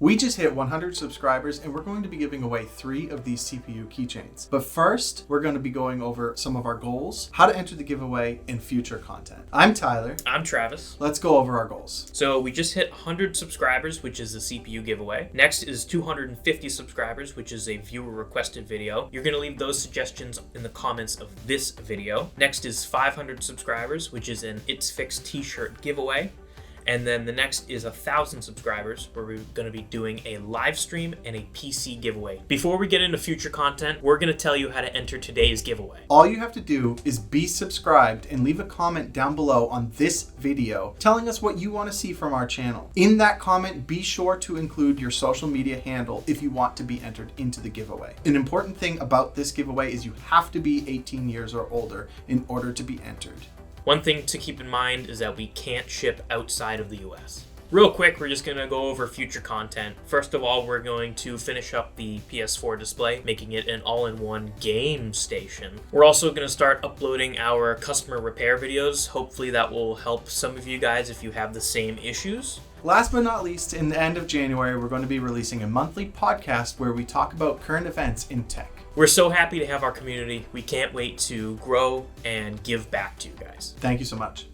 We just hit 100 subscribers and we're going to be giving away 3 of these CPU keychains. But first, we're going to be going over some of our goals, how to enter the giveaway, and future content. I'm Tyler. I'm Travis. Let's go over our goals. So we just hit 100 subscribers, which is the CPU giveaway. Next is 250 subscribers, which is a viewer requested video. You're going to leave those suggestions in the comments of this video. Next is 500 subscribers, which is an It's Fixed t-shirt giveaway. And then the next is 1,000 subscribers, where we're going to be doing a live stream and a PC giveaway. Before we get into future content, we're going to tell you how to enter today's giveaway. All you have to do is be subscribed and leave a comment down below on this video telling us what you want to see from our channel. In that comment, be sure to include your social media handle if you want to be entered into the giveaway. An important thing about this giveaway is you have to be 18 years or older in order to be entered. One thing to keep in mind is that we can't ship outside of the US. Real quick, we're just going to go over future content. First of all, we're going to finish up the PS4 display, making it an all-in-one game station. We're also going to start uploading our customer repair videos. Hopefully that will help some of you guys if you have the same issues. Last but not least, in the end of January, we're going to be releasing a monthly podcast where we talk about current events in tech. We're so happy to have our community. We can't wait to grow and give back to you guys. Thank you so much.